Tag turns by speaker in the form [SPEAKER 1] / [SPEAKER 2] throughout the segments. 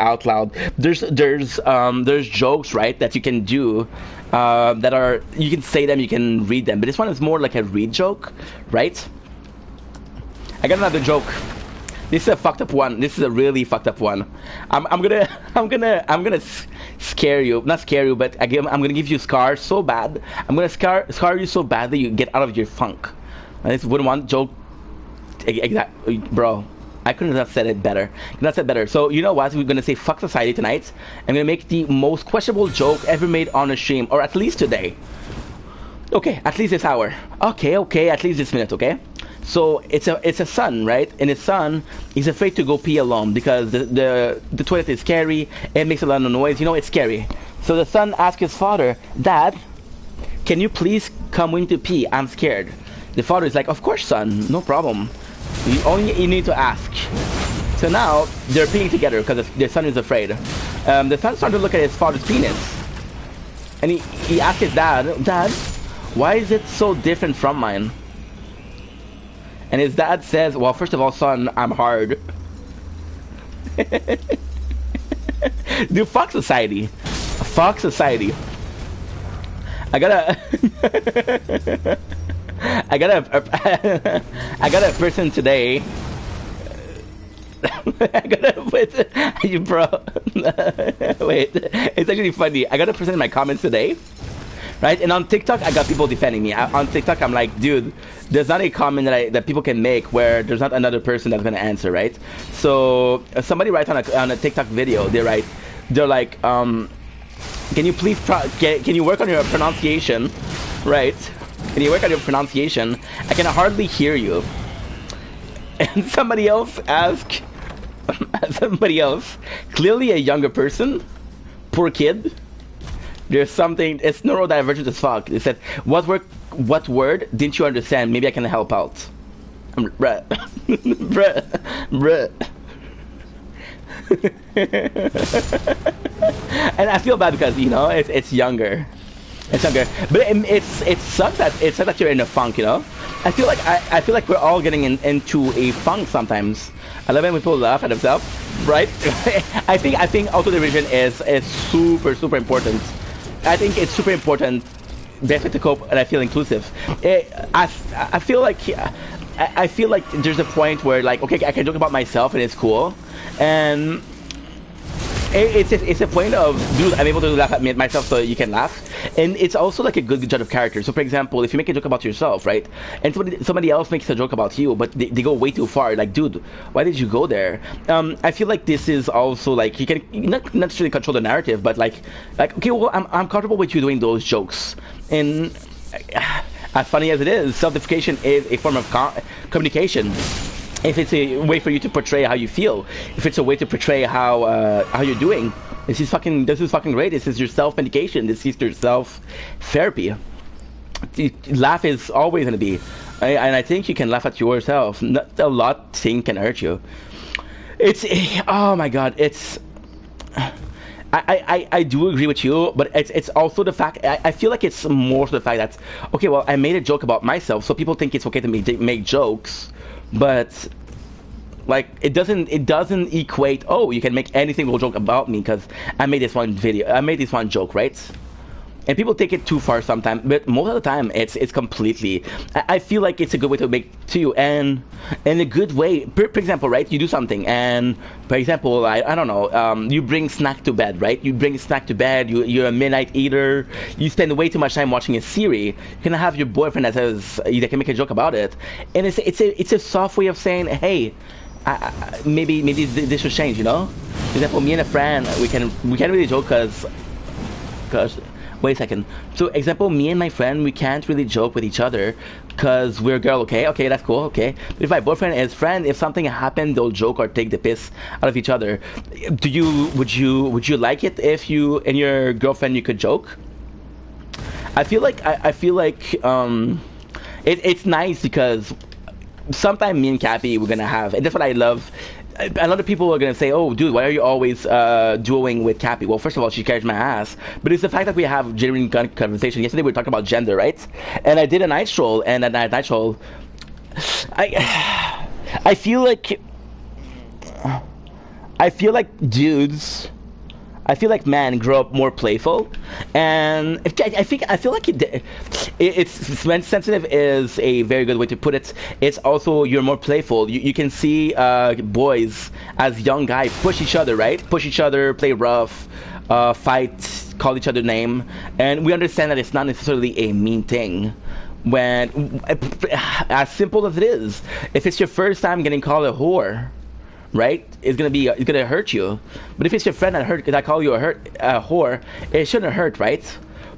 [SPEAKER 1] out loud. There's jokes, right, that you can do, that are, you can say them, you can read them, but this one is more like a read joke, right? I got another joke. This is a fucked up one. This is a really fucked up one. I'm gonna scare you. Not scare you, but again, I'm gonna give you scars so bad. I'm gonna scar you so bad that you get out of your funk. And this wouldn't want joke. Exactly, bro. I couldn't have said it better. Couldn't have said better. So you know what? We're gonna say fuck society tonight. I'm gonna make the most questionable joke ever made on a stream, or at least today. Okay, at least this hour. Okay, at least this minute. Okay. So it's a son, right? And his son, he's afraid to go pee alone because the toilet is scary. It makes a lot of noise. You know, it's scary. So the son asks his father, "Dad, can you please come with me to pee? I'm scared." The father is like, "Of course, son, no problem. You need to ask." So now they're peeing together because their son is afraid. The son started to look at his father's penis, and he asked his dad, "Dad, why is it so different from mine?" And his dad says, "Well, first of all, son, I'm hard." Dude, fuck society. Fuck society. I got a I got a person today. I got a wait, bro. Wait, it's actually funny. I got a person in my comments today. Right? And on TikTok, I got people defending me. On TikTok, I'm like, dude, there's not a comment that people can make where there's not another person that's gonna answer, right? So somebody writes on a TikTok video, they're like, can you please can you work on your pronunciation, right? Can you work on your pronunciation? I can hardly hear you. And somebody else asked, clearly a younger person, poor kid. There's something, it's neurodivergent as fuck. They said, what word didn't you understand? Maybe I can help out. Bruh. Bruh. And I feel bad because, you know, it's younger. It's younger. But it sucks that you're in a funk, you know? I feel like we're all getting into a funk sometimes. I love it when people laugh at themselves, right? I think auto-derision is super, super important. I think it's super important, best way to cope, and I feel inclusive. I feel like there's a point where, like, okay, I can joke about myself and it's cool, and it's a point of, dude, I'm able to laugh at myself so you can laugh. And it's also like a good judge of character. So for example, if you make a joke about yourself, right, and somebody else makes a joke about you, but they go way too far, like, dude, why did you go there? I feel like this is also like, you can not necessarily control the narrative, but like okay, well, I'm comfortable with you doing those jokes. And as funny as it is, self-deprecation is a form of communication. If it's a way for you to portray how you feel, if it's a way to portray how you're doing, this is fucking great. This is your self-medication. This is your self-therapy. Laugh is always gonna be, and I think you can laugh at yourself. Not a lot thing can hurt you. It's, oh my god, it's. I do agree with you, but it's also the fact, I feel like it's more the fact that, okay, well, I made a joke about myself, so people think it's okay to make jokes, but like it doesn't equate, oh, you can make any single joke about me because I made this one joke, right? And people take it too far sometimes, but most of the time it's completely. I feel like it's a good way to make to you, and in a good way. For example, right? You do something, and for example, I don't know. You bring snack to bed, right? You bring snack to bed. You're a midnight eater. You spend way too much time watching a series. You can have your boyfriend that says that can make a joke about it, and it's a soft way of saying, hey, maybe this should change. You know? For example, me and a friend, we can't really joke because. Wait a second. So, example, me and my friend, we can't really joke with each other because we're a girl, okay? Okay, that's cool, okay? But if my boyfriend is friend, if something happened, they'll joke or take the piss out of each other. Would you like it if you and your girlfriend, you could joke? I feel like it's nice because sometime me and Cappy, we're gonna have, and that's what I love. A lot of people are gonna say, "Oh, dude, why are you always dueling with Cappy?" Well, first of all, she carries my ass, but it's the fact that we have genuine conversation. Yesterday we were talking about gender, right? And I did a night stroll, and at night stroll, I feel like I feel like dudes. I feel like men grow up more playful, and I feel like it's when sensitive is a very good way to put it. It's also you're more playful. You can see boys as young guys push each other, right? Push each other, play rough, fight, call each other name, and we understand that it's not necessarily a mean thing. When as simple as it is, if it's your first time getting called a whore, right? It's gonna hurt you. But if it's your friend that call you a whore, it shouldn't hurt, right?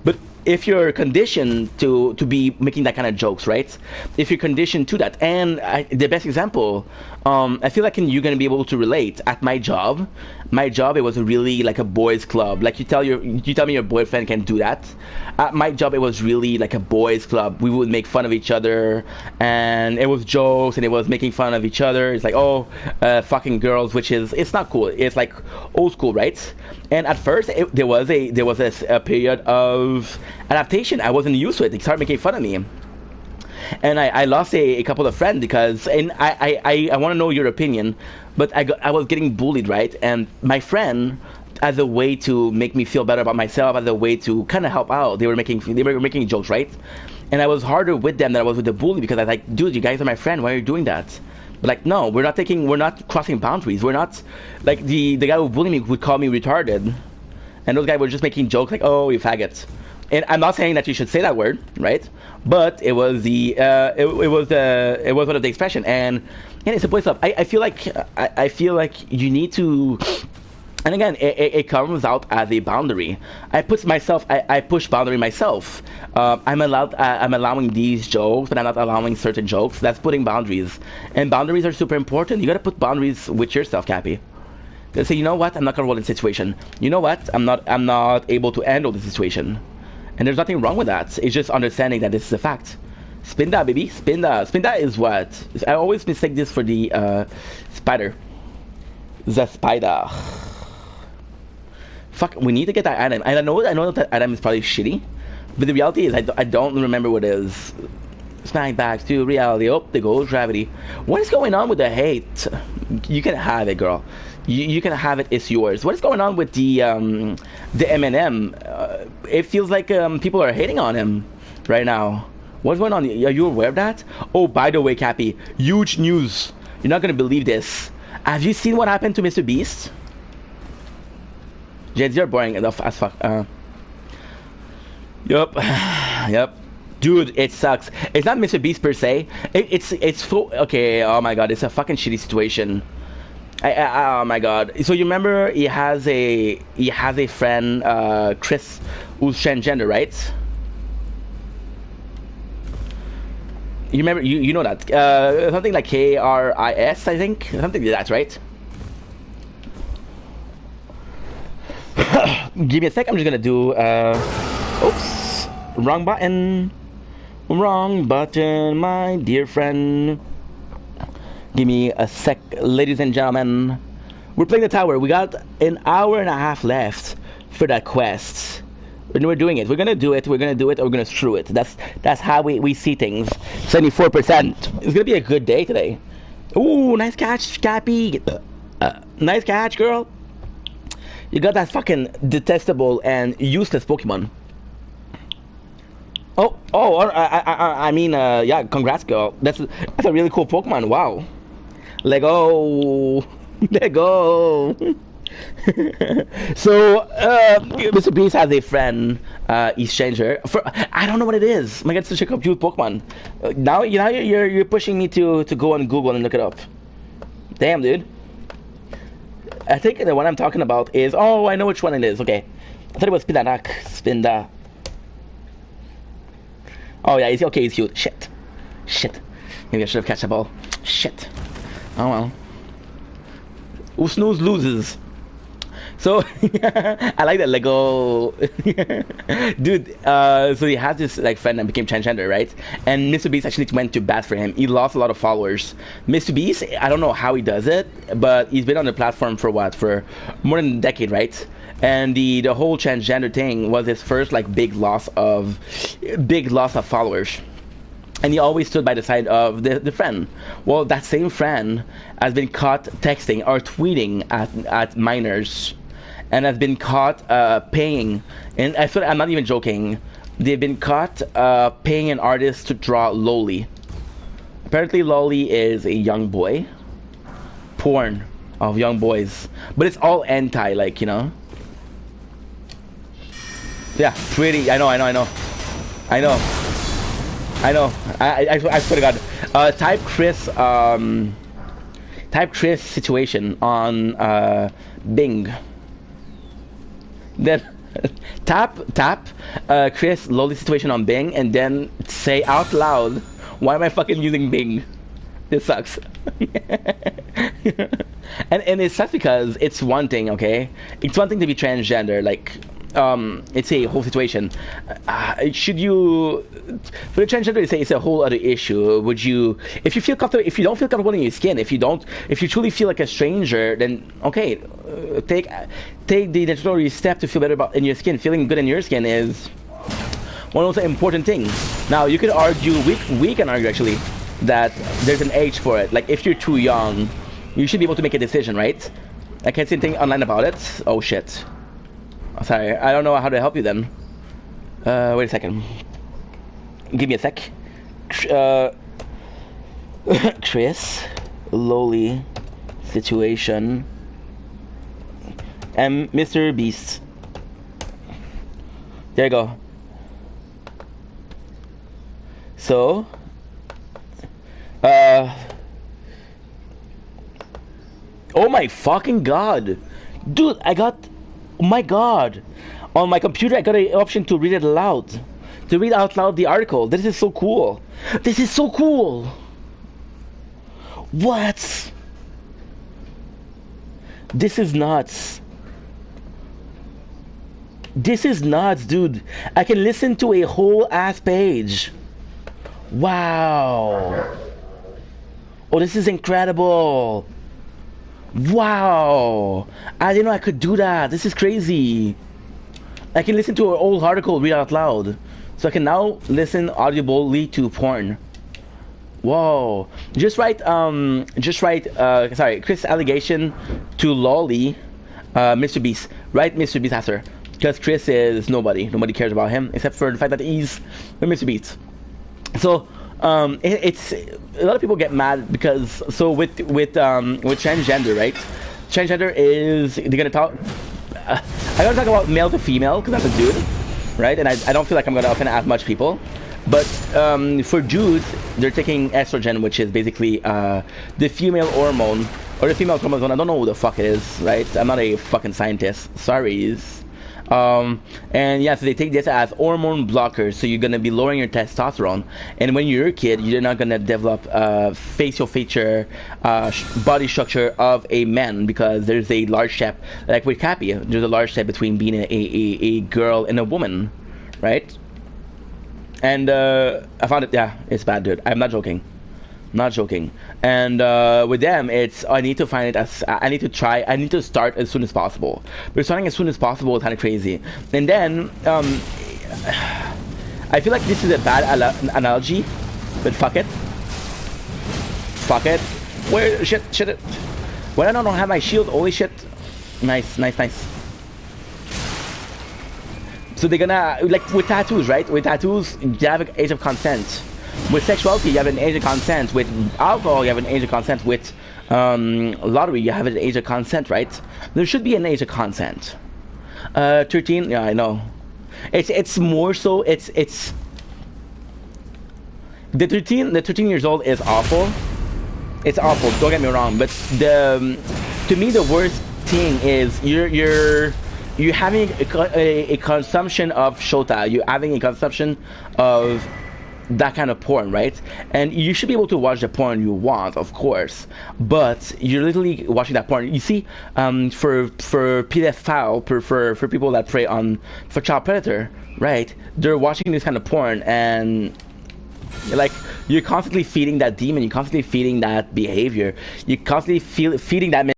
[SPEAKER 1] But if you're conditioned to be making that kind of jokes, right? If you're conditioned to that, and the best example, I feel like you're gonna be able to relate. At my job, it was really like a boys' club. Like you tell me your boyfriend can do that. At my job, it was really like a boys' club. We would make fun of each other, and it was jokes, and it was making fun of each other. It's like, oh, fucking girls, which is it's not cool. It's like old school, right? And at first, there was a period of adaptation. I wasn't used to it. They started making fun of me. And I lost a couple of friends because, and I want to know your opinion, but I was getting bullied, right? And my friend, as a way to make me feel better about myself, as a way to kind of help out, they were making jokes, right? And I was harder with them than I was with the bully because I was like, dude, you guys are my friend. Why are you doing that? But like, no, we're not crossing boundaries. We're not, like the guy who bullied me would call me retarded, and those guys were just making jokes like, oh, you faggot. And I'm not saying that you should say that word, right? But it was it was one of the expression, and it's a boys' club. I feel like you need to, and again, it comes out as a boundary. I push boundary myself. I'm allowing these jokes, but I'm not allowing certain jokes. That's putting boundaries, and boundaries are super important. You got to put boundaries with yourself, Cappy. They say, you know what? I'm not gonna roll in this situation. You know what? I'm not able to handle the situation. And there's nothing wrong with that. It's just understanding that this is a fact. Spin that, baby. Spin that. Spin that is what? I always mistake this for the spider. The spider. Fuck, we need to get that item. I know that item is probably shitty. But the reality is, I don't remember what it is. Smack back to reality. Oh, there goes gravity. What is going on with the hate? You can have it, girl. You can have it. It's yours. What is going on with the Eminem? It feels like people are hating on him right now. What's going on? Are you aware of that? Oh, by the way, Cappy, huge news. You're not gonna believe this. Have you seen what happened to Mr. Beast? Jeds, you're boring enough as fuck. Yup. Yep. Dude, it sucks. It's not Mr. Beast per se. It's full. Okay. Oh my god, it's a fucking shitty situation. Oh my god. So you remember he has a friend, Chris, who's transgender, right? You remember you know that something like KRIS, I think, something like that, right? Give me a sec. I'm just gonna do. Oops, wrong button. Wrong button, my dear friend. Give me a sec, ladies and gentlemen. We're playing the tower. We got an hour and a half left for that quest. And we're doing it. We're gonna do it. We're gonna do it, or we're gonna screw it. That's how we see things. 74%. It's gonna be a good day today. Ooh, nice catch, Cappy. Nice catch, girl. You got that fucking detestable and useless Pokemon. I mean, yeah, congrats, girl. That's a really cool Pokemon. Wow. Lego. Lego. So, Mr. Beast has a friend, Exchanger. I don't know what it is. My God, it's such a confused Pokemon. Now you're pushing me to go on Google and look it up. Damn, dude. I think the one I'm talking about is. Oh, I know which one it is. Okay, I thought it was Spinarak. Spinda. Oh yeah, he's cute. Shit. Maybe I should have catched the ball. Shit. Oh well. Who snooze loses. So I like that Lego. Dude, so he has this like friend that became transgender, right? And Mr. Beast actually went to bat for him. He lost a lot of followers. Mr. Beast, I don't know how he does it, but he's been on the platform for what? For more than a decade, right? And the whole transgender thing was his first like big loss of followers. and he always stood by the side of the friend. Well, that same friend has been caught texting or tweeting at minors, and has been caught paying. And I feel I'm not even joking. They've been caught paying an artist to draw Loli. Apparently, Loli is a young boy. Porn of young boys, but it's all hentai, like, you know. Yeah, pretty. I know. I swear to God. Type Chris situation on Bing. Then tap Chris Loli situation on Bing, and then say out loud, "Why am I fucking using Bing? This sucks." and it sucks because it's one thing, okay? It's one thing to be transgender, like. It's a whole situation. Should you, for the transgender, it's a whole other issue. Would you, if you feel comfortable, if you don't feel comfortable in your skin, if you truly feel like a stranger, then okay, take the necessary step to feel better about in your skin. Feeling good in your skin is one of the important things. Now you could argue, we can argue actually, that there's an age for it. Like if you're too young, you should be able to make a decision, right? I can't see anything online about it. Oh shit. Sorry, I don't know how to help you then. Wait a second. Give me a sec. Chris, Loli, situation, and Mr. Beast. There you go. So, oh my fucking god. Dude, oh my god. On my computer I got an option to read it aloud. To read out loud the article. This is so cool. This is so cool. What? This is nuts. This is nuts, dude. I can listen to a whole ass page. Wow. Oh, this is incredible. Wow. I didn't know I could do that. This is crazy. I can listen to an old article read out loud. So I can now listen audibly to porn. Whoa. Just write sorry, Chris allegation to Loli, Mr. Beast. Write Mr. Beast after. Because Chris is nobody. Nobody cares about him except for the fact that he's Mr. Beast. So it's a lot of people get mad because with transgender, right? Transgender is they're gonna talk. I'm gonna talk about male to female because I'm a dude, right? And I don't feel like I'm gonna offend as much people. But for dudes, they're taking estrogen, which is basically the female hormone or the female chromosome. I don't know who the fuck it is, right? I'm not a fucking scientist. Sorry. And yeah, so they take this as hormone blockers, so you're gonna be lowering your testosterone, and when you're a kid, you're not gonna develop facial feature, body structure of a man, because there's a large step, like with Cappy, there's a large step between being a girl and a woman, right? And I found it, yeah, it's bad, dude. I'm not joking. Not joking. And with them, it's I need to find it as I need to start as soon as possible. But starting as soon as possible is kind of crazy. And then I feel like this is a bad analogy, but fuck it. Fuck it. Where shit. When I don't have my shield, holy shit. Nice. So they're gonna, like with tattoos, right? With tattoos, you have an age of consent. With sexuality, you have an age of consent. With alcohol, you have an age of consent. With lottery, you have an age of consent, right? There should be an age of consent. 13, yeah, I know. It's more so. It's the 13 years old is awful. It's awful. Don't get me wrong, but to me the worst thing is you're having a consumption of shota. You're having a consumption of that kind of porn, right? And you should be able to watch the porn you want, of course, but you're literally watching that porn. You see, for pedophile, for people that prey on for child predator, right? They're watching this kind of porn, and like you're constantly feeding that demon. You're constantly feeding that behavior. You're constantly feeding that